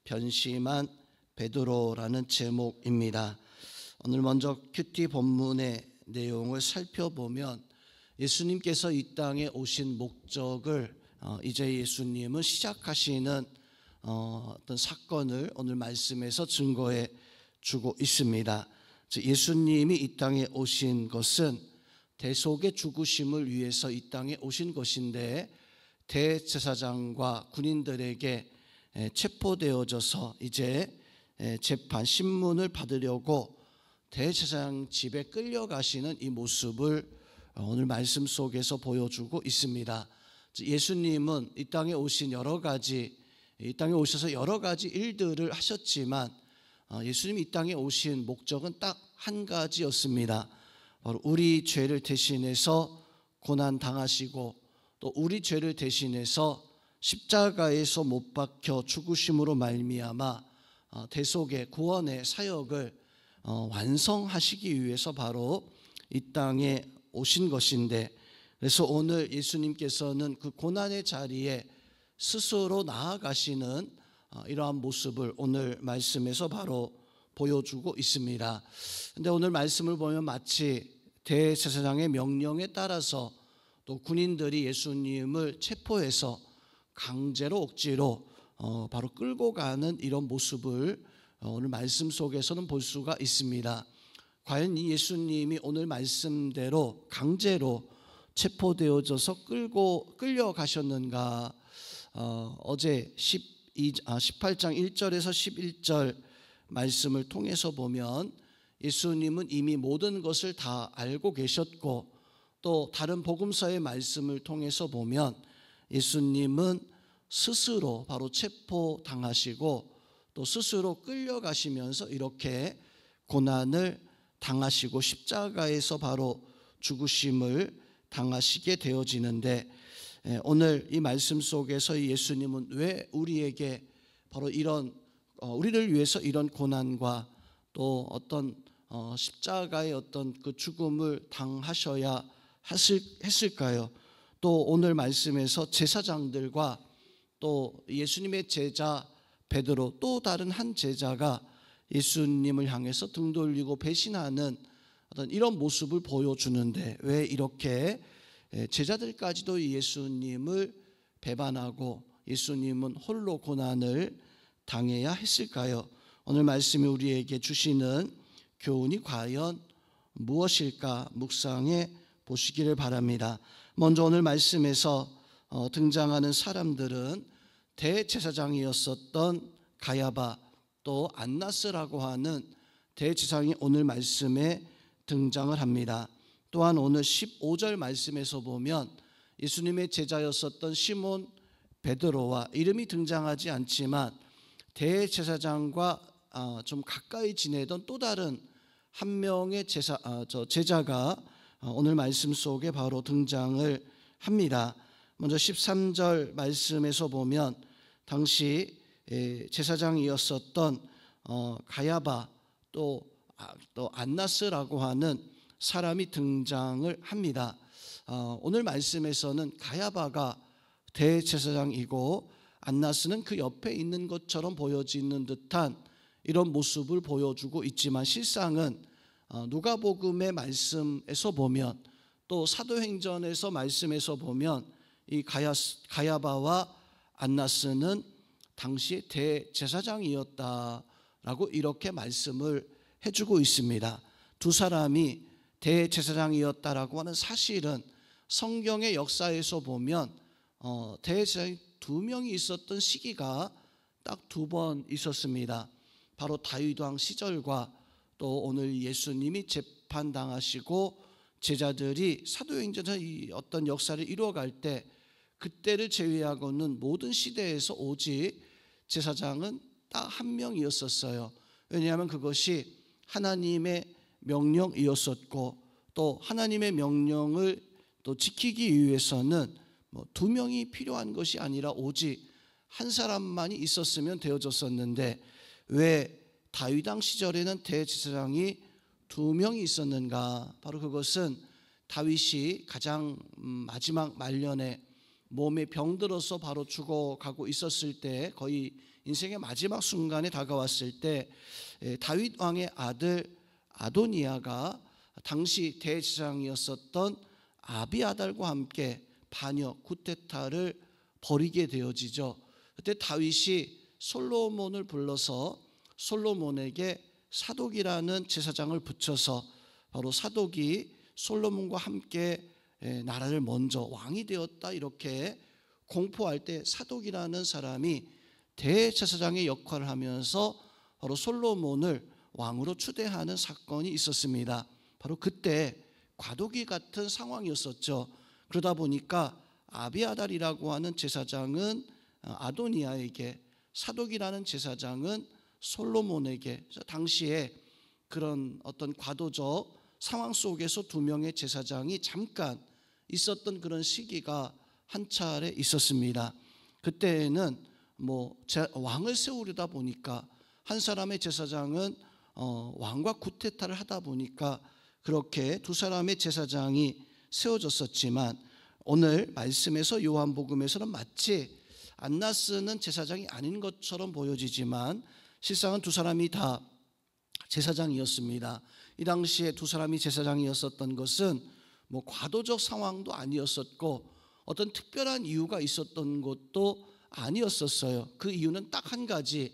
변심한 베드로라는 제목입니다. 오늘 먼저 큐티 본문의 내용을 살펴보면 예수님께서 이 땅에 오신 목적을 이제 예수님은 시작하시는 어떤 사건을 오늘 말씀에서 증거해 주고 있습니다. 예수님이 이 땅에 오신 것은 대속의 죽으심을 위해서 이 땅에 오신 것인데, 대제사장과 군인들에게 체포되어져서 이제 재판 신문을 받으려고 대제사장 집에 끌려가시는 이 모습을 오늘 말씀 속에서 보여주고 있습니다. 예수님은 이 땅에 오셔서 여러 가지 일들을 하셨지만 예수님이 이 땅에 오신 목적은 딱 한 가지였습니다. 바로 우리 죄를 대신해서 고난 당하시고, 또 우리 죄를 대신해서 십자가에서 못 박혀 죽으심으로 말미암아 대속의 구원의 사역을 완성하시기 위해서 바로 이 땅에 오신 것인데, 그래서 오늘 예수님께서는 그 고난의 자리에 스스로 나아가시는 이러한 모습을 오늘 말씀에서 바로 보여주고 있습니다. 그런데 오늘 말씀을 보면 마치 대제사장의 명령에 따라서 또 군인들이 예수님을 체포해서 강제로 억지로 바로 끌고 가는 이런 모습을 오늘 말씀 속에서는 볼 수가 있습니다. 과연 이 예수님이 오늘 말씀대로 강제로 체포되어져서 끌려가셨는가? 어제 18장 1절에서 11절 말씀을 통해서 보면 예수님은 이미 모든 것을 다 알고 계셨고, 또 다른 복음서의 말씀을 통해서 보면 예수님은 스스로 바로 체포당하시고 또 스스로 끌려가시면서 이렇게 고난을 당하시고 십자가에서 바로 죽으심을 당하시게 되어지는데, 오늘 이 말씀 속에서 예수님은 왜 우리에게 바로 우리를 위해서 이런 고난과 또 어떤 십자가의 어떤 그 죽음을 당하셔야 했을까요? 또 오늘 말씀에서 제사장들과 또 예수님의 제자 베드로, 또 다른 한 제자가 예수님을 향해서 등 돌리고 배신하는 어떤 이런 모습을 보여주는데, 왜 이렇게 제자들까지도 예수님을 배반하고 예수님은 홀로 고난을 당해야 했을까요? 오늘 말씀이 우리에게 주시는 교훈이 과연 무엇일까 묵상해 보시기를 바랍니다. 먼저 오늘 말씀에서 등장하는 사람들은 대제사장이었었던 가야바, 또 안나스라고 하는 대제사장이 오늘 말씀에 등장을 합니다. 또한 오늘 15절 말씀에서 보면 예수님의 제자였었던 시몬 베드로와 이름이 등장하지 않지만 대제사장과 좀 가까이 지내던 또 다른 한 명의 제자가 오늘 말씀 속에 바로 등장을 합니다. 먼저 13절 말씀에서 보면 당시 제사장이었었던 가야바, 또 안나스라고 하는 사람이 등장을 합니다. 오늘 말씀에서는 가야바가 대제사장이고 안나스는 그 옆에 있는 것처럼 보여지는 듯한 이런 모습을 보여주고 있지만, 실상은 누가복음의 말씀에서 보면 또 사도행전에서 말씀에서 보면 이 가야바와 안나스는 당시 대제사장이었다라고 이렇게 말씀을 해주고 있습니다. 두 사람이 대제사장이었다라고 하는 사실은 성경의 역사에서 보면 대제사장이 두 명이 있었던 시기가 딱 두 번 있었습니다. 바로 다윗왕 시절과 또 오늘 예수님이 재판당하시고 제자들이 사도행전에서 이 어떤 역사를 이루어갈 때, 그때를 제외하고는 모든 시대에서 오직 제사장은 딱 한 명이었었어요. 왜냐하면 그것이 하나님의 명령이었었고, 또 하나님의 명령을 또 지키기 위해서는 두 명이 필요한 것이 아니라 오직 한 사람만이 있었으면 되어졌었는데, 왜 다윗왕 시절에는 대제사장이 두 명이 있었는가? 바로 그것은 다윗이 가장 마지막 말년에 몸에 병들어서 바로 죽어가고 있었을 때, 거의 인생의 마지막 순간에 다가왔을 때 다윗 왕의 아들 아도니아가 당시 대제사장이었었던 아비아달과 함께 반역 쿠데타를 벌이게 되어지죠. 그때 다윗이 솔로몬을 불러서 솔로몬에게 사독이라는 제사장을 붙여서 바로 사독이 솔로몬과 함께 나라를 먼저 왕이 되었다 이렇게 공포할 때 사독이라는 사람이 대제사장의 역할을 하면서 바로 솔로몬을 왕으로 추대하는 사건이 있었습니다. 바로 그때 과도기 같은 상황이었었죠. 그러다 보니까 아비아달이라고 하는 제사장은 아도니아에게, 사독이라는 제사장은 솔로몬에게, 당시에 그런 어떤 과도적 상황 속에서 두 명의 제사장이 잠깐 있었던 그런 시기가 한 차례 있었습니다. 그때는 왕을 세우려다 보니까 한 사람의 제사장은 왕과 쿠데타를 하다 보니까 그렇게 두 사람의 제사장이 세워졌었지만, 오늘 말씀에서 요한복음에서는 마치 안나스는 제사장이 아닌 것처럼 보여지지만 실상은 두 사람이 다 제사장이었습니다. 이 당시에 두 사람이 제사장이었었던 것은 과도적 상황도 아니었었고 어떤 특별한 이유가 있었던 것도 아니었었어요. 그 이유는 딱 한 가지,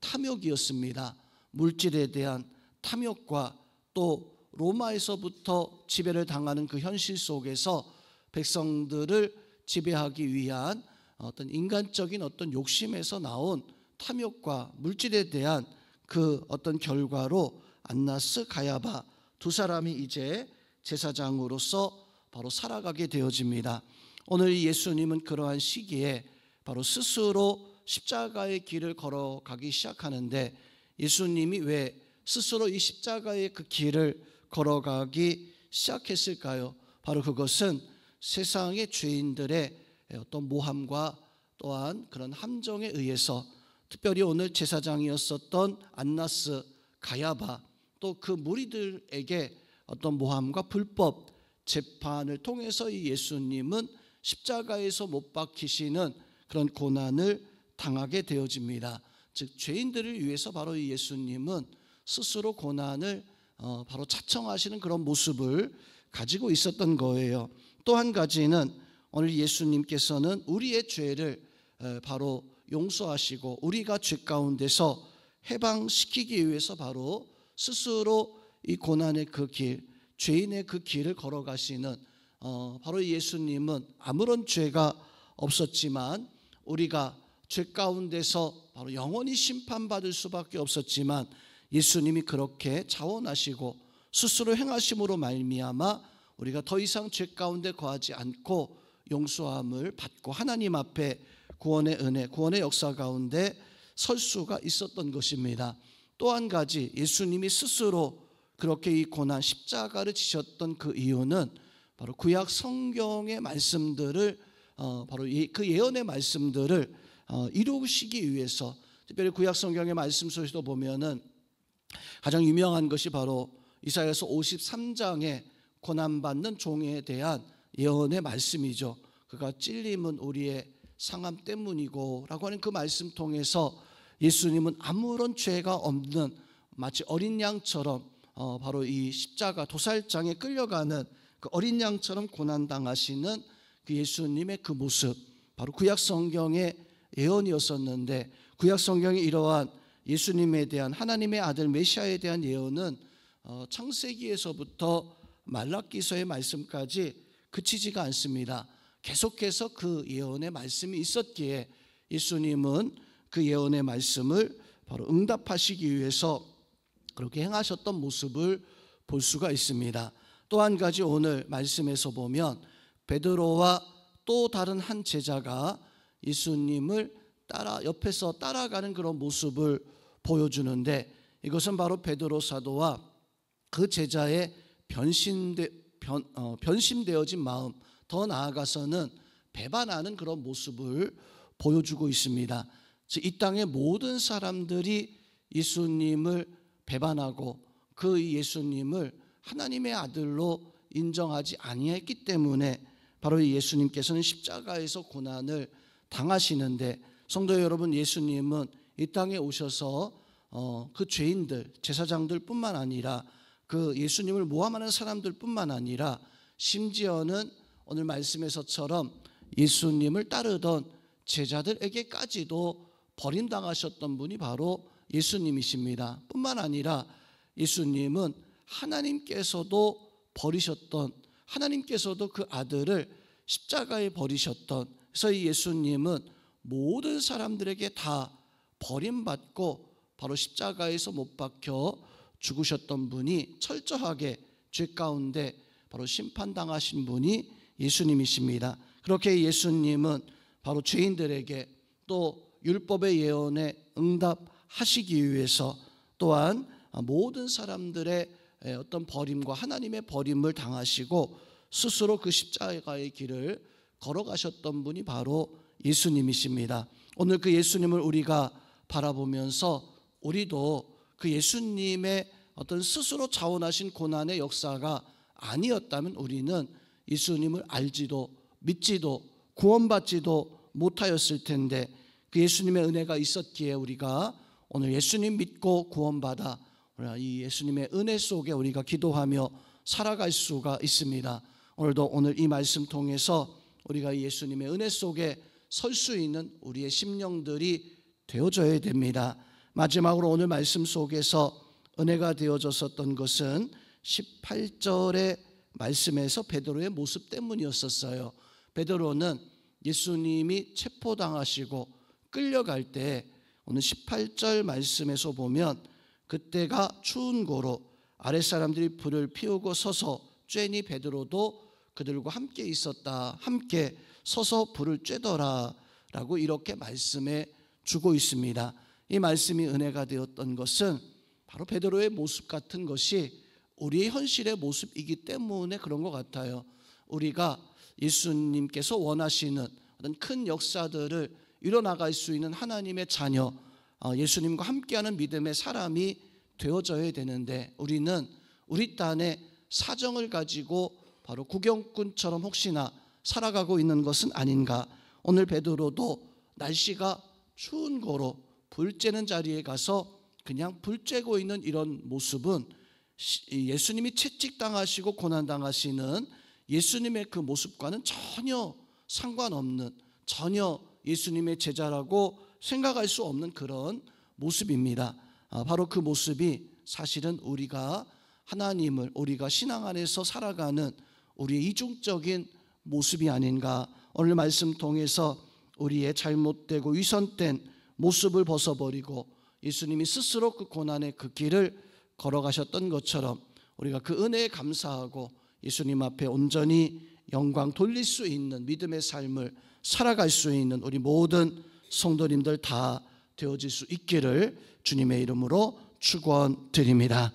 탐욕이었습니다. 물질에 대한 탐욕과 또 로마에서부터 지배를 당하는 그 현실 속에서 백성들을 지배하기 위한 어떤 인간적인 어떤 욕심에서 나온 탐욕과 물질에 대한 그 어떤 결과로 안나스, 가야바 두 사람이 이제 제사장으로서 바로 살아가게 되어집니다. 오늘 예수님은 그러한 시기에 바로 스스로 십자가의 길을 걸어가기 시작하는데, 예수님이 왜 스스로 이 십자가의 그 길을 걸어가기 시작했을까요? 바로 그것은 세상의 죄인들의 어떤 모함과 또한 그런 함정에 의해서, 특별히 오늘 제사장이었었던 안나스, 가야바 또 그 무리들에게 어떤 모함과 불법 재판을 통해서 이 예수님은 십자가에서 못 박히시는 그런 고난을 당하게 되어집니다. 즉 죄인들을 위해서 바로 이 예수님은 스스로 고난을 바로 자청하시는 그런 모습을 가지고 있었던 거예요. 또 한 가지는 오늘 예수님께서는 우리의 죄를 바로 용서하시고 우리가 죄 가운데서 해방시키기 위해서 바로 스스로 이 고난의 그 길, 죄인의 그 길을 걸어가시는 바로 예수님은 아무런 죄가 없었지만, 우리가 죄 가운데서 바로 영원히 심판받을 수밖에 없었지만 예수님이 그렇게 자원하시고 스스로 행하심으로 말미암아 우리가 더 이상 죄 가운데 거하지 않고 용서함을 받고 하나님 앞에 구원의 은혜, 구원의 역사 가운데 설 수가 있었던 것입니다. 또 한 가지, 예수님이 스스로 그렇게 이 고난 십자가를 지셨던 그 이유는 바로 구약 성경의 말씀들을 바로 그 예언의 말씀들을 이루시기 위해서, 특별히 구약 성경의 말씀 속에도 보면은 가장 유명한 것이 바로 이사야서 53장의 고난받는 종에 대한 예언의 말씀이죠. 그가 찔림은 우리의 상함 때문이고 라고 하는 그 말씀 통해서 예수님은 아무런 죄가 없는 마치 어린 양처럼 바로 이 십자가 도살장에 끌려가는 그 어린 양처럼 고난당하시는 그 예수님의 그 모습, 바로 구약 성경의 예언이었었는데, 구약 성경이 이러한 예수님에 대한, 하나님의 아들 메시아에 대한 예언은 창세기에서부터 말라기서의 말씀까지 그치지가 않습니다. 계속해서 그 예언의 말씀이 있었기에 예수님은 그 예언의 말씀을 바로 응답하시기 위해서 그렇게 행하셨던 모습을 볼 수가 있습니다. 또 한 가지, 오늘 말씀에서 보면 베드로와 또 다른 한 제자가 예수님을 옆에서 따라가는 그런 모습을 보여주는데, 이것은 바로 베드로 사도와 그 제자의 변심되어진 마음, 더 나아가서는 배반하는 그런 모습을 보여주고 있습니다. 즉 이 땅의 모든 사람들이 예수님을 배반하고 그 예수님을 하나님의 아들로 인정하지 아니했기 때문에 바로 예수님께서는 십자가에서 고난을 당하시는데, 성도 여러분, 예수님은 이 땅에 오셔서 그 죄인들, 제사장들뿐만 아니라 그 예수님을 모함하는 사람들뿐만 아니라 심지어는 오늘 말씀에서처럼 예수님을 따르던 제자들에게까지도 버림당하셨던 분이 바로 예수님이십니다. 뿐만 아니라 예수님은 하나님께서도 버리셨던, 하나님께서도 그 아들을 십자가에 버리셨던, 그래서 이 예수님은 모든 사람들에게 다 버림받고 바로 십자가에서 못 박혀 죽으셨던 분이, 철저하게 죄 가운데 바로 심판당하신 분이 예수님이십니다. 그렇게 예수님은 바로 죄인들에게 또 율법의 예언에 응답하시기 위해서 또한 모든 사람들의 어떤 버림과 하나님의 버림을 당하시고 스스로 그 십자가의 길을 걸어가셨던 분이 바로 예수님이십니다. 오늘 그 예수님을 우리가 바라보면서 우리도 그 예수님의 어떤 스스로 자원하신 고난의 역사가 아니었다면 우리는 예수님을 알지도 믿지도 구원받지도 못하였을 텐데, 그 예수님의 은혜가 있었기에 우리가 오늘 예수님 믿고 구원받아 이 예수님의 은혜 속에 우리가 기도하며 살아갈 수가 있습니다. 오늘 이 말씀 통해서 우리가 예수님의 은혜 속에 설 수 있는 우리의 심령들이 되어져야 됩니다. 마지막으로 오늘 말씀 속에서 은혜가 되어졌었던 것은 18절의 말씀에서 베드로의 모습 때문이었었어요. 베드로는 예수님이 체포당하시고 끌려갈 때 오늘 18절 말씀에서 보면 그때가 추운 고로 아랫사람들이 불을 피우고 서서 쬐니 베드로도 그들과 함께 있었다. 함께 서서 불을 쬐더라 라고 이렇게 말씀해 주고 있습니다. 이 말씀이 은혜가 되었던 것은 바로 베드로의 모습 같은 것이 우리의 현실의 모습이기 때문에 그런 것 같아요. 우리가 예수님께서 원하시는 어떤 큰 역사들을 이뤄나갈 수 있는 하나님의 자녀, 예수님과 함께하는 믿음의 사람이 되어져야 되는데 우리는 우리 딴에 사정을 가지고 바로 구경꾼처럼 혹시나 살아가고 있는 것은 아닌가. 오늘 베드로도 날씨가 추운 거로 불 쬐는 자리에 가서 그냥 불 쬐고 있는 이런 모습은 예수님이 채찍당하시고 고난당하시는 예수님의 그 모습과는 전혀 상관없는, 전혀 예수님의 제자라고 생각할 수 없는 그런 모습입니다. 바로 그 모습이 사실은 우리가 하나님을, 우리가 신앙 안에서 살아가는 우리의 이중적인 모습이 아닌가. 오늘 말씀 통해서 우리의 잘못되고 위선된 모습을 벗어버리고 예수님이 스스로 그 고난의 그 길을 걸어가셨던 것처럼 우리가 그 은혜에 감사하고 예수님 앞에 온전히 영광 돌릴 수 있는 믿음의 삶을 살아갈 수 있는 우리 모든 성도님들 다 되어질 수 있기를 주님의 이름으로 축원드립니다.